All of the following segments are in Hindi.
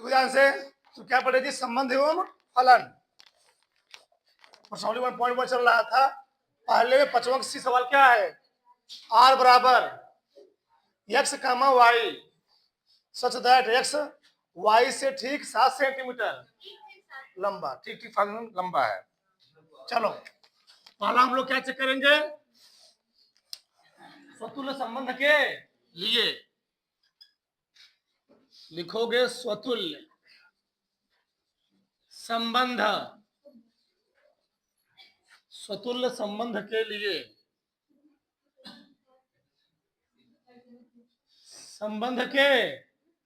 तो ध्यान से, तो क्या पढ़े थी? संबंध एवं फलन। प्रश्नावली 1.1 चल रहा था। पहले में 55 सवाल क्या है? आर बराबर x comma Y such that x y से ठीक 7 सेंटीमीटर लंबा। ठीक ठीक लंबा है। चलो पहला हम लोग क्या चेक करेंगे? स्वतुल्य संबंध के लिए लिखोगे स्वतुल्य संबंध। स्वतुल्य संबंध के लिए संबंध के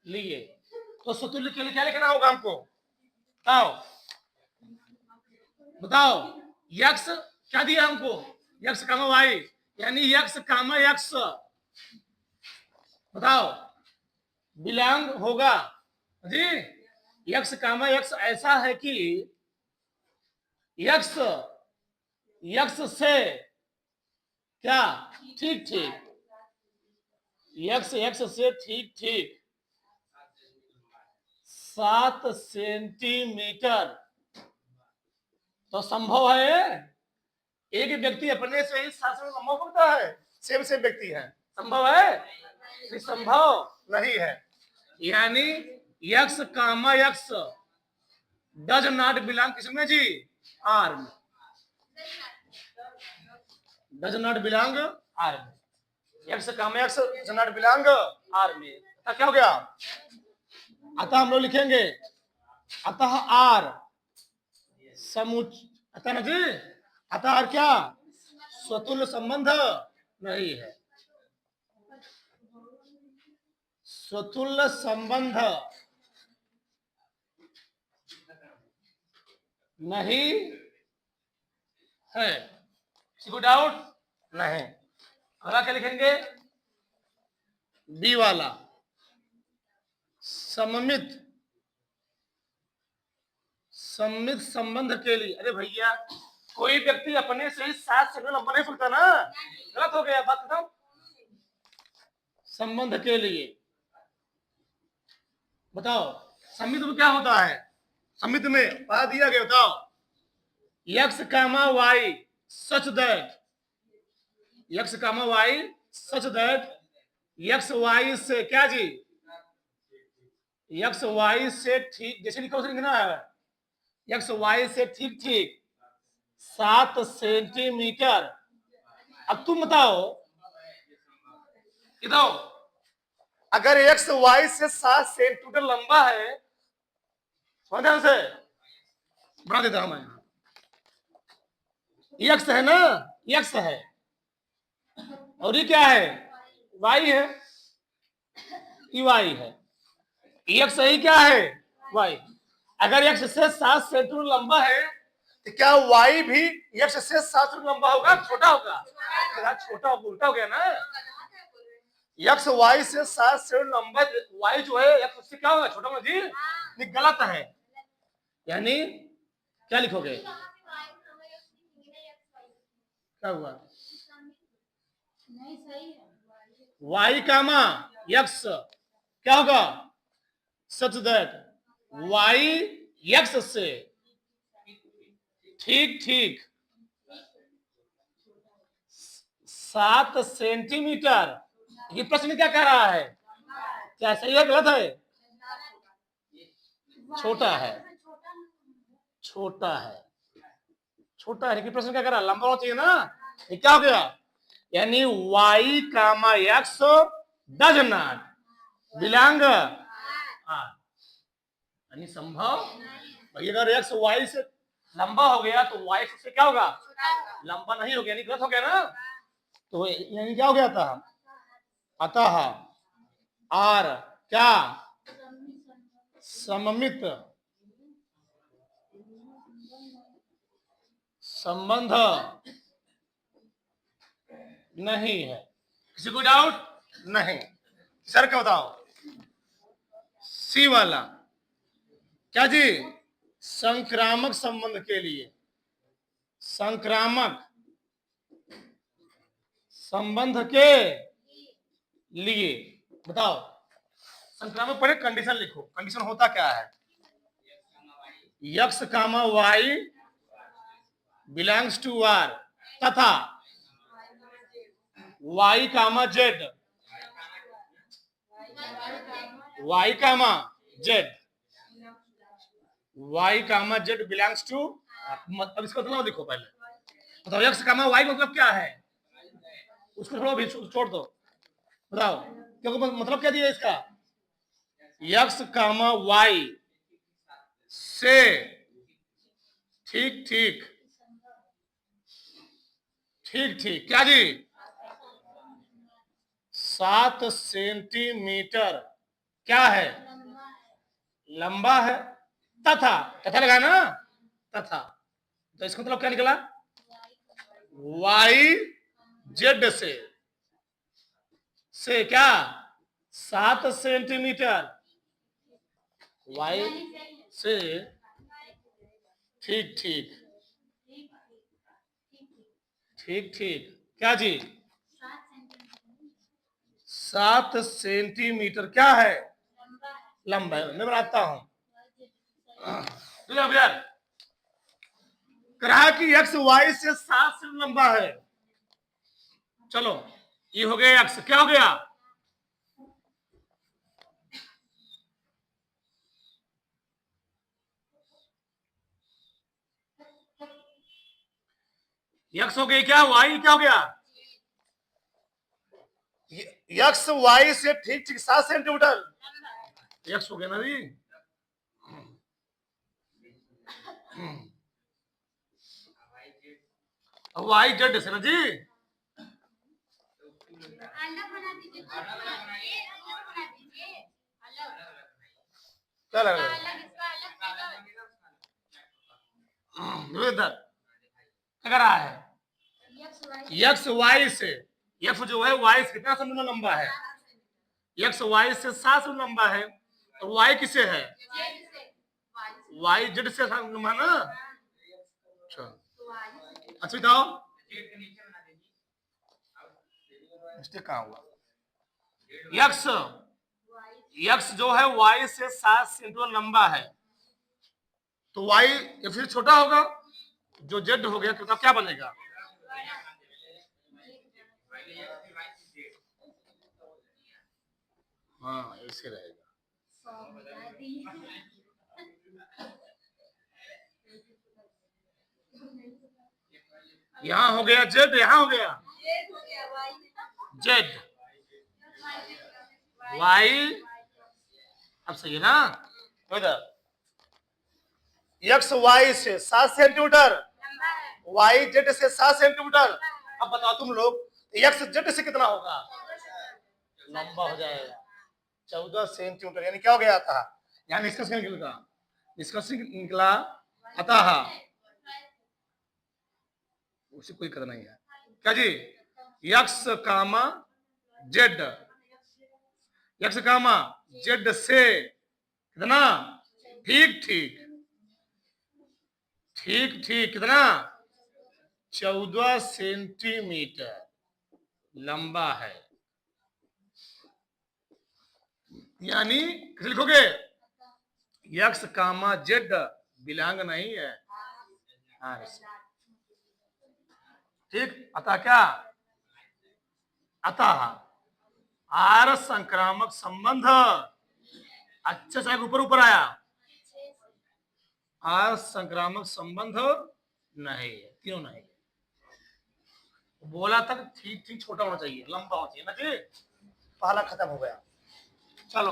लिए तो स्वतुल्य के लिए क्या लिखना होगा हमको? बताओ बताओ। यक्स क्या दिया हमको? यक्स कामा वाई, यानी यक्स कामा यक्स। बताओ बिलोंग होगा जी। यक्स कामा यक्स ऐसा है कि यक्स यक्स से क्या ठीक ठीक, यक्स यक्स से ठीक ठीक 7 सेंटीमीटर तो संभव है। एक व्यक्ति अपने से ही 7 सेंटीमीटर लंबा होता है? सेम सेम व्यक्ति है, संभव है? संभव नहीं है। यानी x comma x does not belong किसमें जी? आर में। डज नॉट बिलोंग आर में। X comma x does not belong R में। क्या हो गया? अतः हम लोग लिखेंगे अतः आर अतः ना जी, अतः आर क्या स्वतुल्य संबंध नहीं है। स्वतुल्य संबंध नहीं है। कोई डाउट नहीं। अगला क्या लिखेंगे? बी वाला सममित सममित संबंध के लिए। अरे भैया कोई व्यक्ति अपने से ही 7 सेंटीमीटर लंबा नहीं फूलता ना, गलत हो गया बात खत्म। संबंध के लिए बताओ सममित में क्या होता है? सममित में बता दिया गया, बताओ x comma Y such that, x comma Y such that x y से क्या जी? यक्स वाई से ठीक, जैसे लिखा उसे लिखना है। यक्स वाई से ठीक ठीक 7 सेंटीमीटर। अब तुम बताओ इधर, अगर एक्स वाई से 7 सेंटीमीटर लंबा है, ध्यान से बना देता हूं मैं। एक्स है ना, एक्स है और ये क्या है? वाई है, ये वाई है। एक्स ही क्या है? वाई। अगर एक्स से 7 सेंटीमीटर लंबा है तो क्या वाई भी एक्स से 7 सेंटीमीटर लंबा होगा? छोटा होगा? छोटा उल्टा हो गया ना। एक्स वाई से 7 सेंटीमीटर लंबा, वाई जो है एक्स से क्या होगा? छोटा होगा जी। नहीं, गलत है। यानी क्या लिखोगे? क्या हुआ? नहीं सही है। वाई कामा एक्स क्या होगा? सच दैट वाई एक्स से ठीक ठीक 7 सेंटीमीटर। ये प्रश्न क्या कह रहा है? क्या सही है गलत है? छोटा है, छोटा है, छोटा है। प्रश्न क्या कर रहा है? लंबा होना चाहिए ना। ये क्या हो गया? यानी y comma x does not belong R, यानी संभव। भाई अगर एक्स वाई से लंबा हो गया तो वाई से क्या होगा? लंबा नहीं हो गया, यानी गलत हो गया ना। तो यानी क्या हो गया था? अतः आर क्या सममित संबंध नहीं है। किसी को डाउट नहीं? सर क्या बताओ? सी वाला क्या जी? संक्रामक संबंध के लिए, संक्रामक संबंध के लिए बताओ संक्रामक पहले कंडीशन लिखो, कंडीशन होता क्या है, X comma Y belongs to R तथा Y comma Z, Y comma Z, Y comma Z belongs to, अब इसका मतलब लिखो पहले, बताओ यक्स कामा वाई मतलब क्या है, उसको थोड़ा भी छोड़ दो, बताओ क्योंकि मतलब क्या दिया इसका, यक्स कामा वाई से ठीक ठीक ठीक ठीक क्या जी 7 सेंटीमीटर क्या है, लंबा है, तथा तथा लगा ना, तथा तो इसका मतलब क्या निकला, वाई जेड से क्या 7 सेंटीमीटर, वाई से ठीक ठीक ठीक ठीक क्या जी 7 सेंटीमीटर क्या है, लंबा है। मैं बनाता हूं भैया, कहा कि एक्स वाई से 7 से लंबा है, चलो ये हो गया एक्स, क्या हो गया, एक्स हो गया, क्या वाई क्या हो गया, एक्स वाई से ठीक ठीक 7 सेंटीमीटर एक्स हो गया ना जी, वाई जेड से ना जी, क्या लग रहा है इधर क्या कर रहा है, एक्स वाई से, एक्स जो है वाई से कितना सेंटीमीटर लंबा है, एक्स वाई से 7 सेंटीमीटर लंबा है, और वाई किसे है, वाई जेड से लंबा ना, अच्छा बताओ मिस्टेक कहाँ हुआ, यक्स यक्स जो है वाई से 7 सेंटीमीटर लंबा है, तो वाई एक्स से छोटा होगा, जो जेड हो गया तो क्या बनेगा, हाँ ऐसे रहेगा, यहाँ हो गया जेड, यहाँ हो गया जेड, वाई अब सही है ना, इधर एक्स वाई से 7 सेंटीमीटर, वाई जेड से 7 सेंटीमीटर, अब बताओ तुम लोग एक्स जेड से कितना होगा, लंबा हो जाएगा 14 सेंटीमीटर, यानी क्या हो गया था, यहाँ निष्कर्ष निकला, निष्कर्ष निकला अतः, उसे कोई करना नहीं है क्या जी, X comma Z, X comma Z से कितना ठीक ठीक ठीक ठीक कितना 14 सेंटीमीटर लंबा है, यानी किसे लिखोगे, एक्स कामा जेड बिलोंग नहीं है, ठीक, अतः क्या, अतः आर संक्रामक संबंध, अच्छे से ऊपर ऊपर आया, आर संक्रामक संबंध नहीं है, क्यों नहीं, बोला तक ठीक ठीक छोटा होना चाहिए, लंबा होना चाहिए ना जी, पहला खत्म हो गया, चलो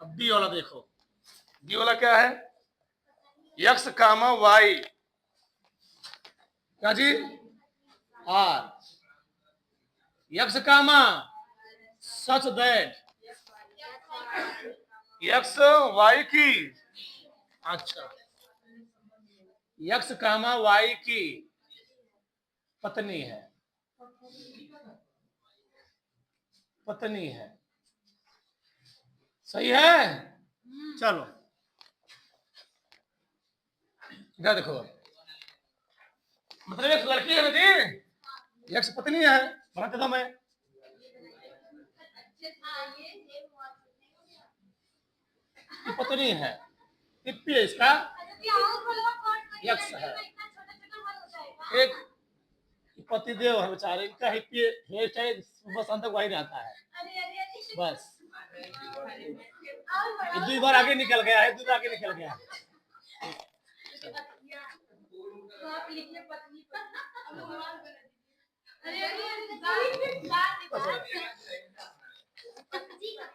अब बी वाला देखो, बी वाला क्या है, एक्स कामा वाई क्या जी R, X comma such that x Y की, अच्छा एक्स कामा वाई की पत्नी है, पत्नी है, सही है, चलो इधर देखो, मतलब एक लड़की है ना जी, एक्स पत्नी है, बना देता मैं, पत्नी है, पी है इसका यक्स है। एक पतिदेव है बेचारे, इनका हेयर स्टाइल सुबह शाम तक वही रहता है बस। दो बार आगे निकल गया है, दो बार आगे निकल गया है।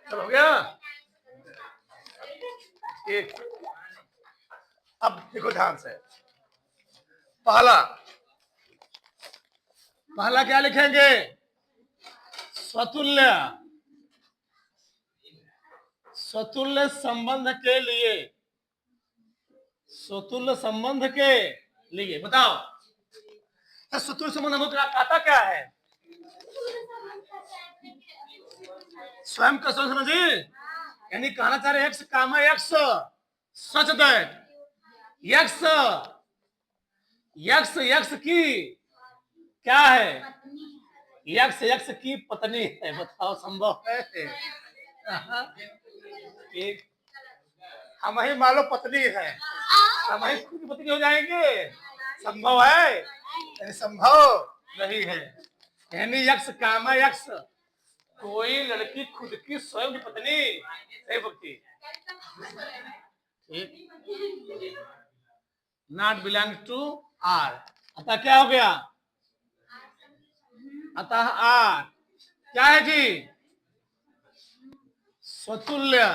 चलो हो गया। एक अब देखो ध्यान से, पहला पहला क्या लिखेंगे? स्वतुल्य। स्वतुल्य संबंध के लिए, स्वतुल्य संबंध के लिए बताओ, स्वतुल्य संबंध हम कहता क्या है? स्वयं का सोच समझिए, यानी कहना चाह रहे x comma x such that x x x की क्या है? यक्स यक्स की पत्नी है। बताओ संभव है? एक हम ही मान लो पत्नी है, हम ही खुद की पत्नी हो जाएंगे? संभव है? यानी संभव नहीं है। यानी यक्स कामा यक्स, कोई लड़की खुद की स्वयं की पत्नी नहीं भक्ति, नॉट बिलोंग टू आर। अतः क्या हो गया? अतः आर क्या है जी? स्वतुल्य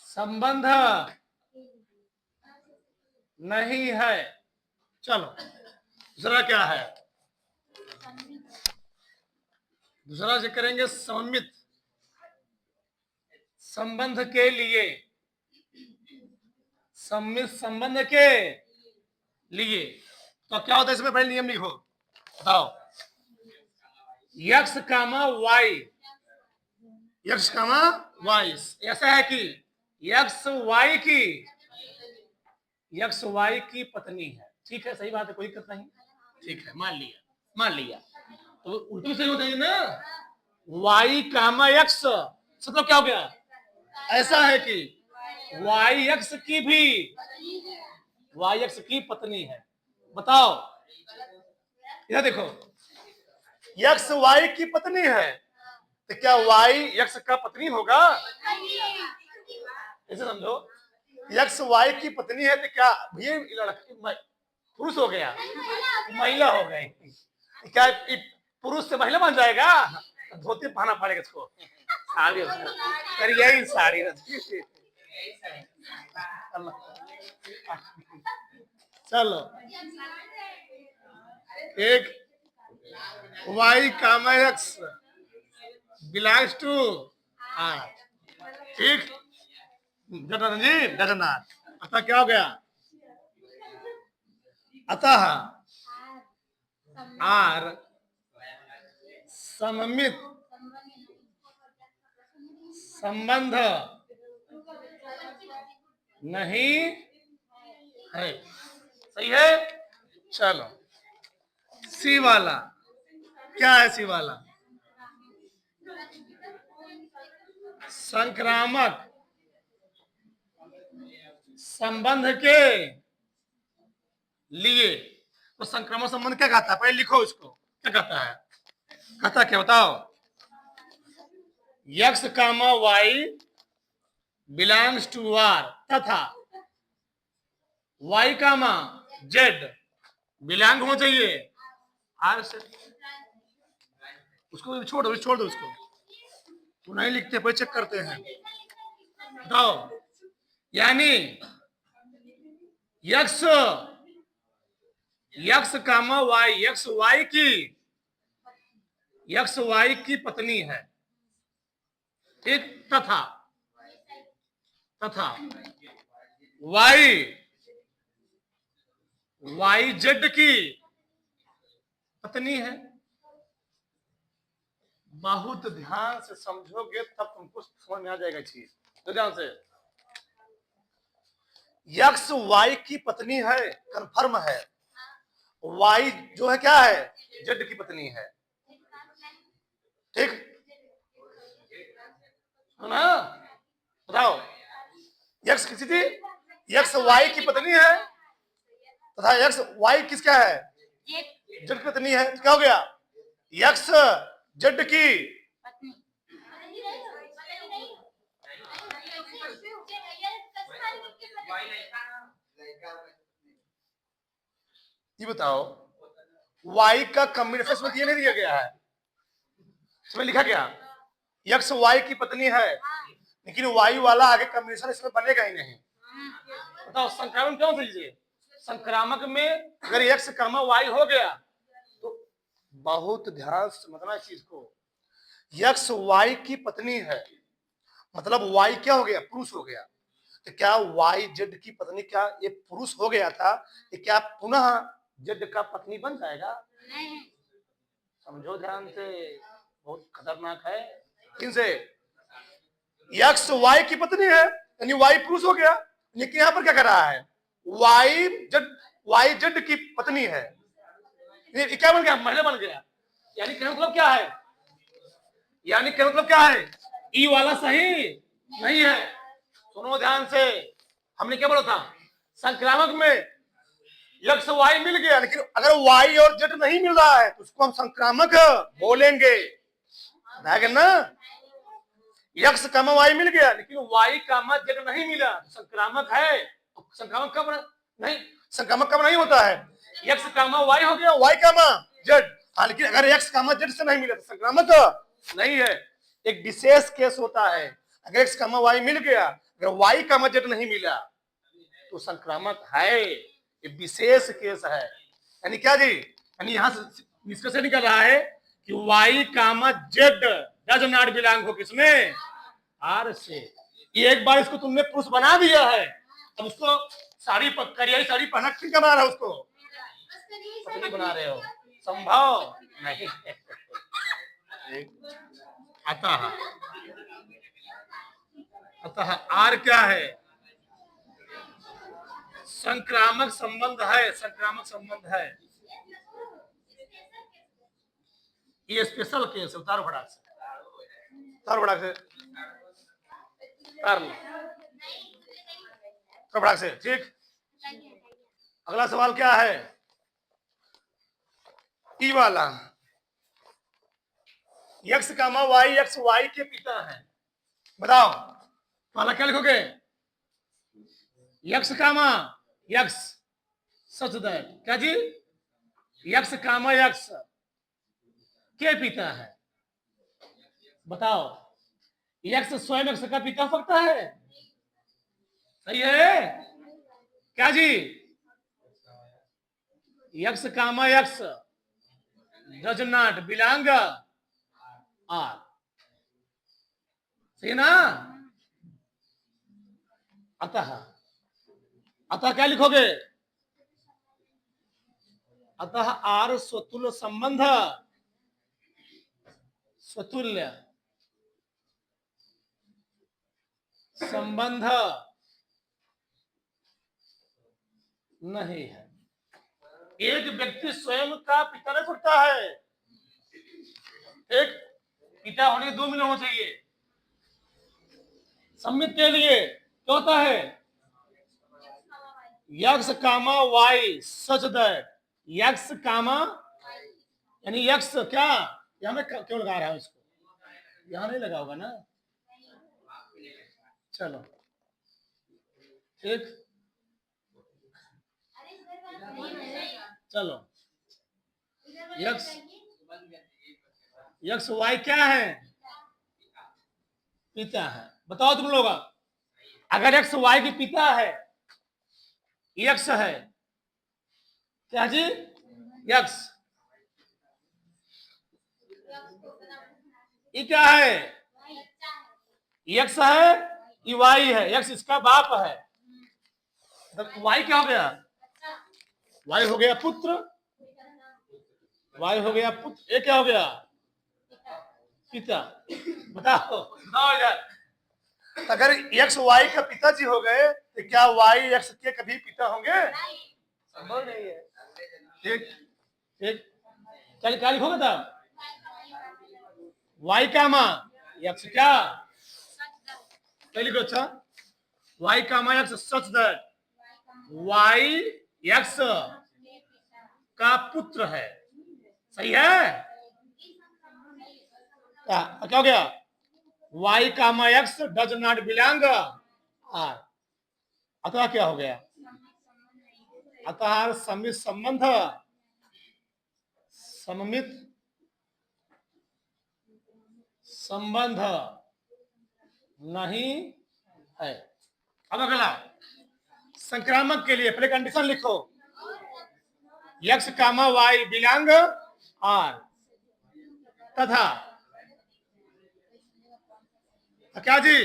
संबंध नहीं है। चलो दूसरा क्या है? दूसरा से करेंगे सममित संबंध के लिए। सममित संबंध के लिए तो क्या होता है इसमें? पहले नियम लिखो, बताओ। X comma Y, x comma Y ऐसा है कि यक्स वाई की पत्नी है। ठीक है, सही बात है, कोई दिक्कत नहीं। ठीक है, मान लिया तो उल्टी सही होता है ना। वाई कामा यक्स मतलब क्या हो गया? ऐसा है कि वाई यक्स की भी वाई यक्स की पत्नी है। बताओ, इधर देखो, यक्स वाई की पत्नी है तो क्या वाई यक्स का पत्नी होगा? ऐसे समझो, यक्स वाई की पत्नी है तो क्या ये लड़की पुरुष हो गया, महिला हो गई? क्या पुरुष से महिला बन जाएगा? धोती पहना पड़ेगा इसको, साड़ी यही साड़ी। चलो, एक y comma x belongs to R. ठीक, जी जगन्नाथ। अतः क्या हो गया? अतः आर सममित संबंध नहीं है। सही है। चलो सी वाला क्या है? सी वाला संक्रामक संबंध के लिए। तो संक्रामक संबंध क्या कहता है? पहले लिखो इसको, क्या कहता है? कहता क्या बताओ? X comma Y belongs to R तथा वाई कामा जेड बिलोंग होना चाहिए आर से। उसको छोड़ दो उसको, तो नहीं लिखते, पर चेक करते हैं। बताओ, यानी x comma Y, x Y की पत्नी है। ठीक, तथा वाई जेड की पत्नी है। बहुत ध्यान से समझोगे तब तुमको समझ में आ जाएगा चीज। तो ध्यान से, यक्स वाई की पत्नी है, कंफर्म है। वाई जो है क्या है? जेड की पत्नी है। ठीक है ना? किसी थी? एक्स वाई की पत्नी है तथा एक्स वाई किसका है? जेड की पत्नी है। तो क्या हो गया? एक्स जेड की ये बताओ, वाई का कॉम्बिनेशन इसमें ये नहीं दिया गया है, इसमें लिखा गया एक्स वाई की पत्नी है, लेकिन वाई वाला आगे कॉम्बिनेशन इसमें बनेगा ही नहीं। बताओ संक्रामक क्यों दीजिए? संक्रामक में अगर एक्स कमा वाई हो गया तो बहुत ध्यान से समझना इस चीज को। एक्स वाई की पत्नी है मतलब वाई क्या हो गया? पुरुष हो गया। तो क्या वाई जेड की पत्नी क्या ये पुरुष हो गया था? ये क्या पुनः जेड का पत्नी बन जाएगा? नहीं। समझो ध्यान से, बहुत खतरनाक है। इनसे एक्स वाई की पत्नी है यानी वाई पुरुष हो गया, लेकिन यहां पर क्या कर रहा है? वाई जेड की पत्नी है, ये क्या बन गया? महिला बन गया। यानी कहने मतलब क्या है? यानी कहने मतलब क्या है? ई वाला सही नहीं है। सुनो ध्यान से, हमने क्या बोला था? संक्रामक में एक्स वाई मिल गया, लेकिन अगर वाई और जेड नहीं मिल रहा है तो उसको हम संक्रामक बोलेंगे ना। एक्स कामा वाई मिल गया लेकिन वाई कामा जेड नहीं मिला, संक्रामक है। तो संक्रामक कब नहीं? संक्रामक कब नहीं होता है? एक्स कामा वाई हो गया, वाई कामा जेड। हाँ, लेकिन अगर एक्स कामा जेड से नहीं मिला तो संक्रामक नहीं है। एक विशेष केस होता है, अगर एक्स कामा वाई मिल गया, अगर वाई कामा जेड नहीं मिला तो संक्रामक है। ये विशेष केस है। यानी क्या जी? यानी यहां से निष्कर्ष निकल रहा है कि y comma Z does not belong हो किसमें? आर से। ये एक बार इसको तुमने पुरुष बना दिया है, अब उसको साड़ी करियाई साड़ी पहना फिर क्या बना रहा है? उसको पत्नी बना रहे हो? संभव नहीं। अतः अतः आर क्या है? संक्रामक संबंध है, संक्रामक संबंध है। ये स्पेशल केस है। उतारो फटाक से, उतारो फटाक से, उतार लो फटाक से। ठीक, अगला सवाल क्या है? ई वाला x comma y x y के पिता है। बताओ वाला क्या लिखोगे? X comma x such that क्या जी? एक्स कामा एक्स के पिता है। बताओ एक्स स्वयं एक्स का पिता हो सकता है? सही है क्या जी? X comma x does not belong R. सही ना? अतः अतः क्या लिखोगे? अतः आर स्वतुल्य संबंध, स्वतुल्य संबंध नहीं है। एक व्यक्ति स्वयं का पिता नहीं सकता है। एक पिता होने के 2 मिनट होना चाहिए। सम्मित के लिए क्या होता है? X comma Y such that x comma यानी यक्स क्या? यहां में क्यों लगा रहा है उसको? यहां नहीं लगा होगा ना? चलो ठीक, चलो यक्स यक्स वाई क्या है? पिता है। बताओ तुम लोग, अगर एक्स वाई के पिता है, एक्स है क्या जी? एक्स ये क्या है? एक्स है, ये वाई है। एक्स इसका बाप है, तो वाई क्या हो गया? वाई हो गया पुत्र, वाई हो गया पुत्र। ये क्या हो गया? पिता। बताओ बताओ यार, अगर एक्स वाई का पिताजी हो गए तो क्या वाई एक्स के कभी पिता होंगे? संभव नहीं है। ठीक ठीक, चल क्या लिखोगे तब? वाई का माँ एक्स क्या? क्या लिखो? अच्छा y comma x such that y x का पुत्र है। सही है? क्या हो गया? y comma x does not belong r। अतः क्या हो गया? अतः सममित संबंध सममित संबंध नहीं है। अब अगला संक्रामक के लिए पहले कंडीशन लिखो, x comma y belong r तथा क्या जी?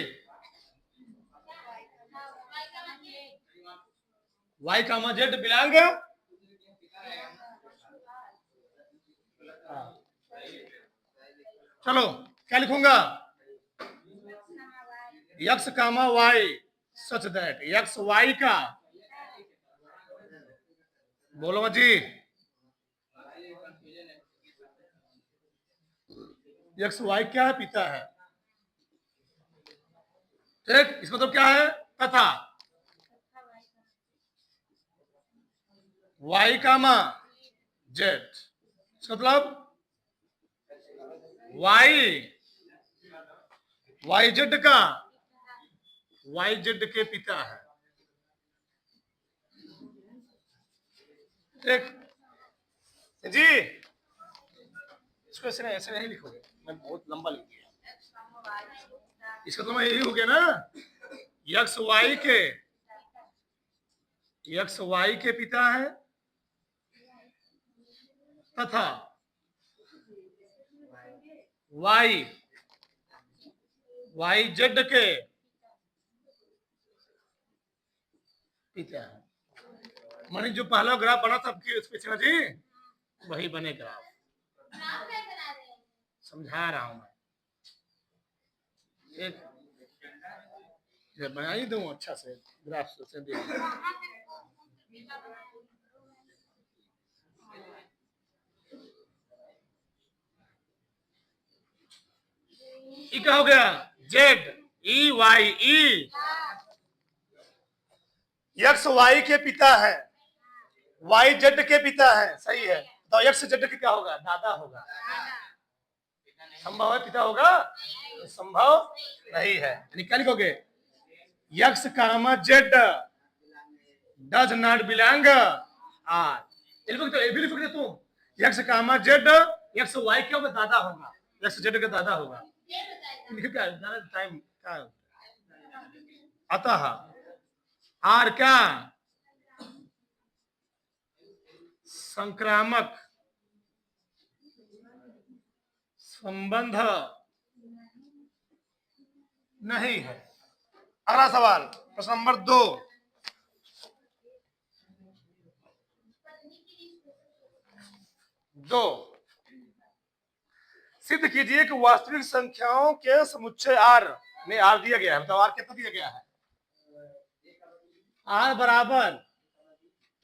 y कामा z बिलोंग चलो क्या लिखूंगा? x comma y such that x y का, बोलो जी, x y क्या है? पिता है। ठीक, इसका मतलब क्या है? तथा y कामा z, इसका मतलब y z का y z के पिता है। ठीक जी, इसको ऐसे नहीं लिखोगे, मैं बहुत लंबा लिख दिया। इसका तो मैं यही हो गया ना, x y के पिता है तथा y z के पिता है। मानी जो पहला ग्राफ बना था उसके जी वही बने ग्राफ, समझा रहा हूं मैं। एक बना ही दूं अच्छा से ग्राफ से दे। क्या हो गया? जेड ई वाई ई, एक्स वाई के पिता है, वाई जेड के पिता है। सही है, तो एक्स जेड के क्या होगा? दादा होगा। संभव है पिता होगा? संभव नहीं है। क्या लिखोगे? X comma Z does not belong R. तुम X comma Z X Y क्या होगा? दादा होगा, एक्स जेड का दादा होगा। टाइम क्या? अतः आर क्या? संक्रामक संबंध नहीं है। अगला सवाल, प्रश्न नंबर 2। सिद्ध कीजिए कि वास्तविक संख्याओं के समुच्चय आर में आर दिया गया है। बताओ आर कितना दिया गया है? आर बराबर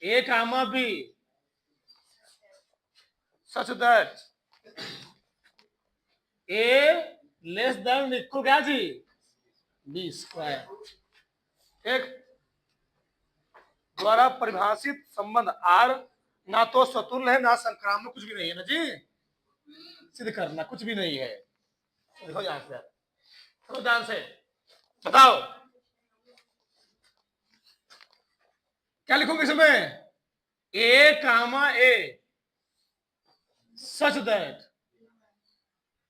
A comma B such that A less than equal क्या जी? B square. एक द्वारा परिभाषित संबंध आर ना तो स्वतुल्य है ना संक्रामक, कुछ भी नहीं है ना जी। सिद्ध करना कुछ भी नहीं है। देखो ध्यान से बताओ क्या लिखोगे इसमें? ए कामा ए सच दैट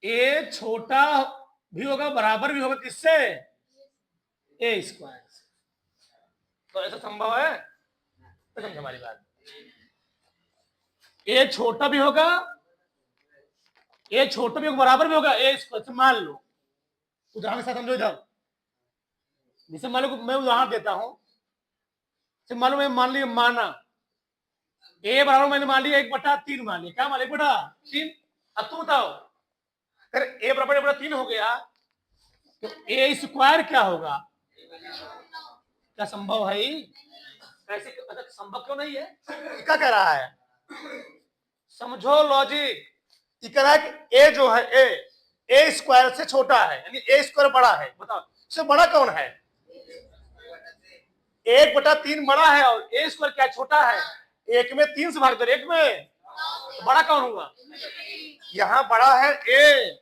ए छोटा भी होगा बराबर भी होगा किससे? ए स्क्वायर। तो ऐसा संभव है? तो समझ हमारी बात। ए छोटा भी होगा, ए छोटा भी होगा बराबर भी होगा ए स्क्वायर। मान लो उदाहरण के साथ समझो इधर, जैसे मान लो मैं उदाहरण देता हूं, मान लो मैं मान लिया माना ए बराबर मैंने मान लिया 1/3 मान लिया। क्या मान लिया? 1/3। अब तुम बताओ अगर ए बराबर 1/3 हो गया तो ए स्क्वायर क्या होगा? क्या संभव है? ऐसे संभव क्यों नहीं है? क्या कह रहा है? समझो लॉजिक। ये कह रहा है कि ए जो है ए स्क्वायर से छोटा है, यानी ए स्क्वायर बड़ा है। बताओ इससे बड़ा कौन है? 1/3 बड़ा है और ए स्क्वायर क्या छोटा है। एक में 3 से भाग दो, एक में तो बड़ा कौन होगा। यहाँ बड़ा है ए,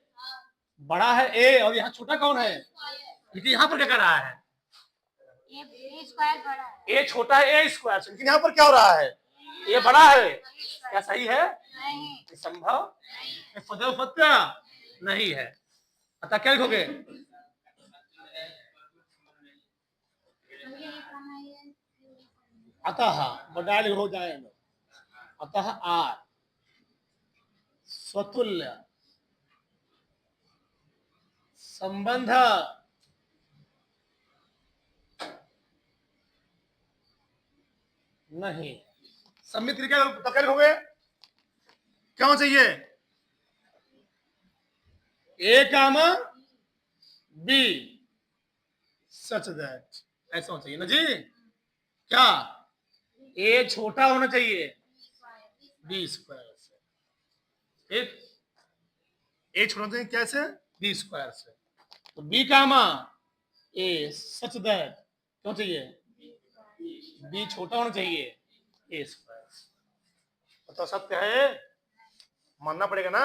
बड़ा है ए और यहाँ छोटा कौन है। लेकिन यहाँ पर क्या कर रहा है, ए छोटा है ए स्क्वायर से, लेकिन यहाँ पर क्या हो रहा है, ये बड़ा है। क्या सही है, संभव सदैव सत्य नहीं है। अतः क्या लिखोगे, अतः बड़ा हो जाएगा, अतः आर स्वतुल्य संबंध नहीं। सम्मित क्रिया तो क्या लिखोगे, क्या होना चाहिए, ए कामा बी सच दैट, ऐसा होना चाहिए ना जी। क्या ए छोटा होना चाहिए बी स्क्वायर से, एक ए छोटा चाहिए कैसे, बी स्क्वायर से। तो B comma A such that क्यों चाहिए, बी छोटा होना चाहिए ए स्क्वायर। तो सत्य है, मानना पड़ेगा ना।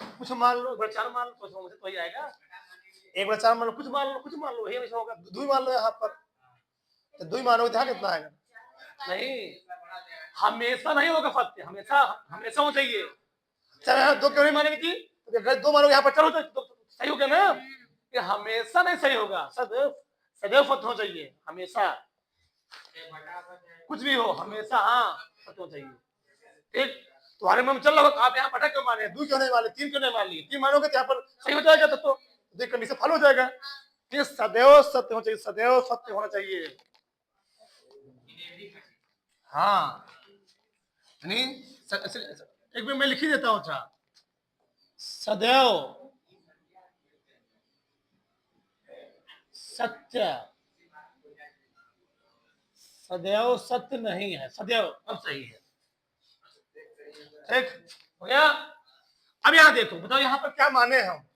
कुछ मान लो, 1/4 मान लो, तो मुझे तो ही आएगा। 1/4 मान लो, कुछ मान लो, कुछ मान लो, यही होगा। 2 मान लो यहाँ पर, तो 2 मानोगे तो यहाँ कितना आएगा, नहीं हमेशा नहीं होगा सत्य, हमेशा हमेशा होना चाहिए। चलो यहाँ 2 क्यों नहीं मानेंगे जी, अगर 2 मानोगे यहाँ पर, चलो तो सही हो गया ना। ये हमेशा नहीं सही होगा, सदैव सदैव सत्य होना चाहिए, हमेशा कुछ भी हो हमेशा हाँ सत्य होना चाहिए। ठीक, तुम्हारे मन में चल रहा होगा आप यहाँ बटा क्यों माने, 2 क्यों नहीं माने, 3 क्यों नहीं मान लिए, 3 मानोगे तो यहाँ पर सही हो जाएगा, तब तो कंडीशन फॉलो हो जाएगा। ये सदैव सत्य होना चाहिए, सदैव सत्य होना चाहिए। हाँ नहीं एक बार मैं लिख ही देता हूँ। अच्छा, सदैव सत्य, सदैव सत्य नहीं है, सदैव अब सही है। ठीक हो गया। अब यहाँ देखो, बताओ यहाँ पर क्या माने हम,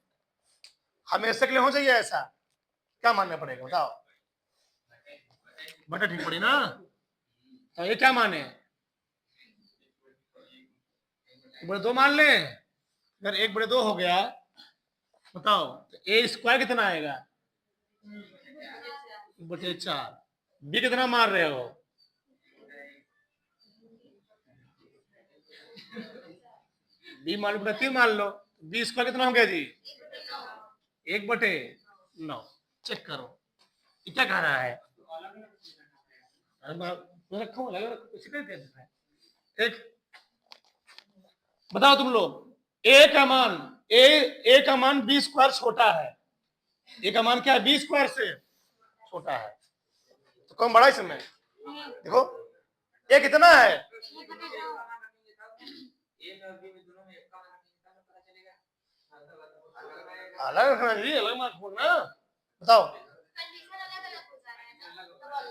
हमेशा के लिए हो चाहिए ऐसा, क्या मानना पड़ेगा बताओ, बटा ठीक पड़ी ना। तो ये क्या माने, 1/2 मान ले, अगर 1/2 हो गया बताओ तो ए स्क्वायर कितना आएगा, 1/4। बी कितना मार रहे हो, बी मान लो 3 मान लो, बी स्क्वायर कितना हो गया जी, 1/9। चेक करो ये क्या कह रहा है, रखो एक बताओ तुम लोग, ए का मान ए का मान बी स्क्वायर छोटा है, ए का मान क्या है, बी स्क्वायर से छोटा है, तो कौन बड़ा इसमें, देखो ए कितना है, अलग है जी, अलग मत बोलना। बताओ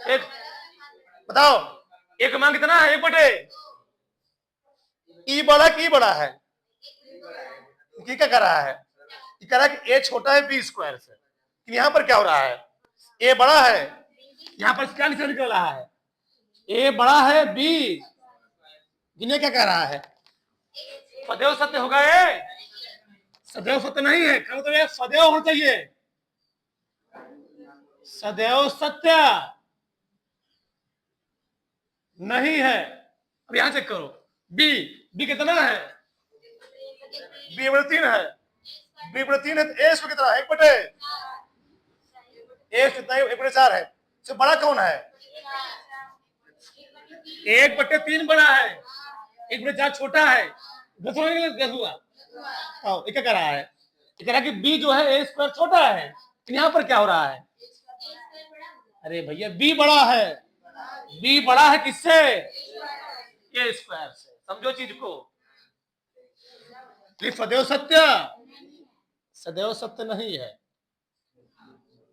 एक बताओ, ए का मान कितना है, 1/, ई बड़ा की बड़ा है, ये क्या कर रहा है, ये कह रहा है कि ए छोटा है बी स्क्वायर से, यहाँ पर क्या हो रहा है, ए बड़ा है, यहाँ पर क्या निकल रहा है, ए बड़ा है बी, जिन्हें क्या कह रहा है, सदैव सत्य होगा ये, सदैव सत्य नहीं है, तो ये सदैव होना चाहिए, सदैव सत्य नहीं है। अब यहां चेक करो, बी बी कितना है, बी 3 है, बी 3 है तो ए इसको कितना है, 1/, ए कितना है, 1/4 है, तो बड़ा कौन है, 1/3 बड़ा है, 1/4 छोटा है, 10 हुआ। ये क्या कर रहा है, ये कह रहा है कि बी जो है ए स्क्वायर छोटा है, यहाँ पर क्या हो रहा है, अरे भैया बी बड़ा है, बी बड़ा है किससे, ए स्क्वायर से, समझो चीज को। सदैव सत्य, सदैव सत्य नहीं है,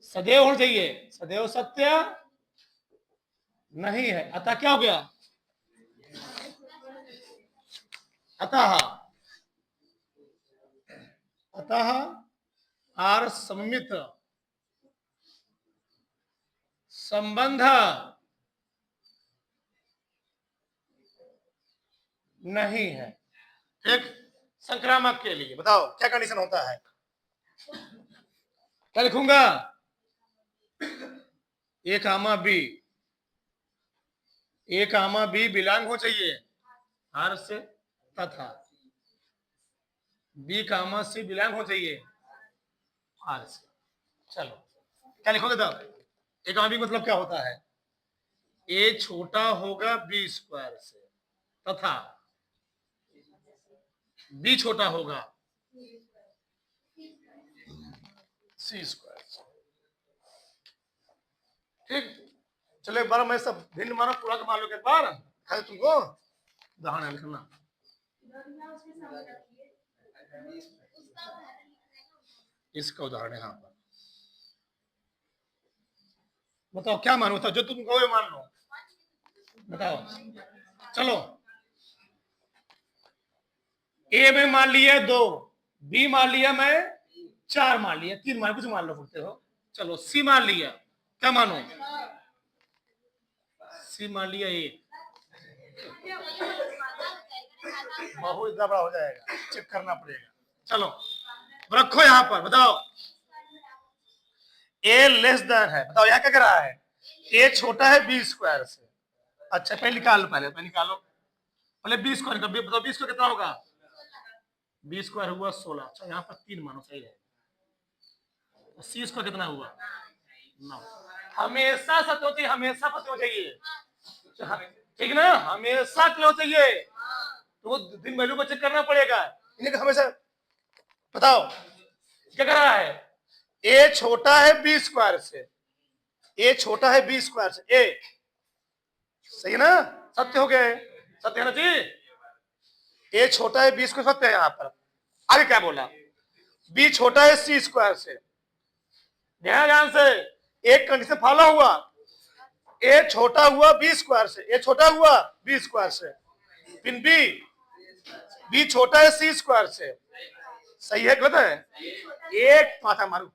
सदैव होना चाहिए, सदैव सत्य नहीं है। अतः क्या हो गया, अतः अतः आर सम्मित संबंध नहीं है। ठीक, संक्रामक के लिए बताओ क्या कंडीशन होता है? क्या लिखूंगा? ए कामा बी, ए कामा बी बिलोंग हो चाहिए आर से तथा, बी कामा सी बिलोंग हो चाहिए आर से। चलो क्या लिखोगे तब? ए कामा बी मतलब क्या होता है? ए छोटा होगा बी स्क्वायर से तथा बी छोटा होगा सी स्क्वायर से। ठीक, चलो एक बार मैं सब भिन्न मानो पूरा के मान लो, एक बार खाली तुमको उदाहरण लिखना। इसका उदाहरण यहाँ पर बताओ क्या मानो, बताओ जो तुम कहो मान लो, बताओ। चलो ए में मान लिया 2, बी मान लिया मैं 4, मान लिया 3, मान कुछ मान लो सकते हो। चलो सी मान लिया, क्या मानो? सी मान लिया 1, बहुत इतना बड़ा हो जाएगा, चेक करना पड़ेगा। चलो रखो यहाँ पर, बताओ। ए लेस देन है, बताओ यहाँ क्या कर रहा है? ए छोटा है बी स्क्वायर से। अच्छा पहले निकालो, पहले निकालो, पहले बी स्क्वायर का, बताओ बी स्क्वायर कितना होगा? बी स्क्वायर हुआ 16। अच्छा यहाँ पर 3 मानो, सही है। सी स्क्वायर कितना हुआ? 9। हमेशा सत्य होती है, हमेशा सत्य हो चाहिए, ठीक ना? हमेशा क्यों चाहिए? तो दिन वैल्यू को चेक करना पड़ेगा। इन्हें हमेशा बताओ क्या कर रहा है? ए छोटा है बी स्क्वायर से, ए छोटा है बी स्क्वायर से, ए सही है ना? सत्य हो गया है, सत्य है ना जी? ए छोटा है बी स्क्वायर, सत्य है। यहाँ पर आगे क्या बोला? बी छोटा है सी स्क्वायर से। ध्यान से, एक कंडीशन फॉलो हुआ, ए छोटा हुआ बी स्क्वायर से, ए छोटा हुआ बी स्क्वायर से, फिर बी छोटा है सी स्क्वायर से। सही है गलत है? एक माथा मारू,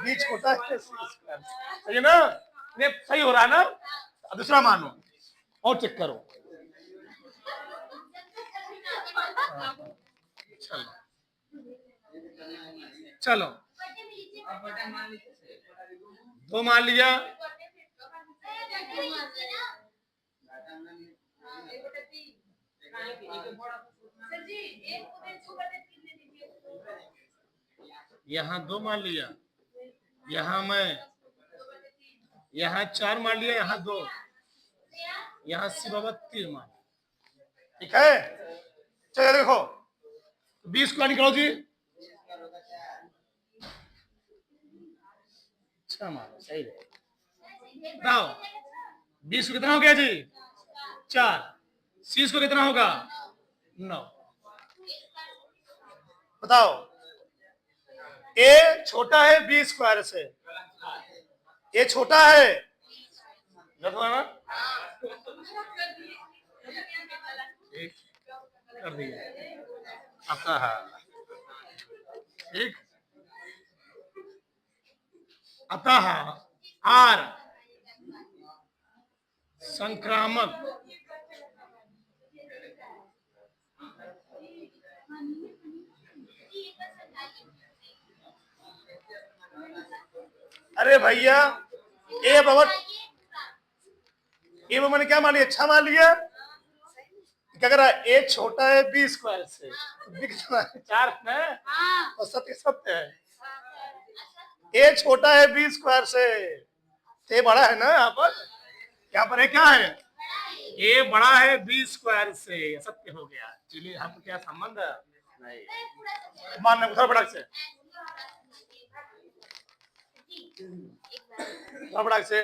बी छोटा है सी स्क्वायर, सही है ना? ये सही हो रहा है ना? दूसरा मानो और चेक करो। चलो चलो 2 मान लिया, यहाँ 2 मान लिया, यहाँ मैं यहाँ 4 मान लिया, यहाँ 2, यहाँ सी बाबा 3 मान। ठीक है, चलो देखो 20 स्क्वायर निकालो जी। अच्छा मानो, सही है। बताओ 20 को कितना हो गया जी? 4। सी को कितना होगा? 9। बताओ ए छोटा है बी स्क्वायर से, ए छोटा है, कर दिया आपका, ठीक। अतः आर संक्रामक अरे भैया ए बाबा, ए बाबा ने क्या मान लिया? अच्छा मान लिया। क्या कर रहा है? ए छोटा है बी स्क्वायर से, बी कितना है? 4 है और सत्य सत्य है। ए छोटा है बी स्क्वायर से, ए बड़ा है ना? यहाँ पर है क्या है? ए बड़ा है बी स्क्वायर से, सत्य हो गया। चलिए यहाँ पर क्या संबंध है? नहीं मानना उधर बड़ा से, बड़ा से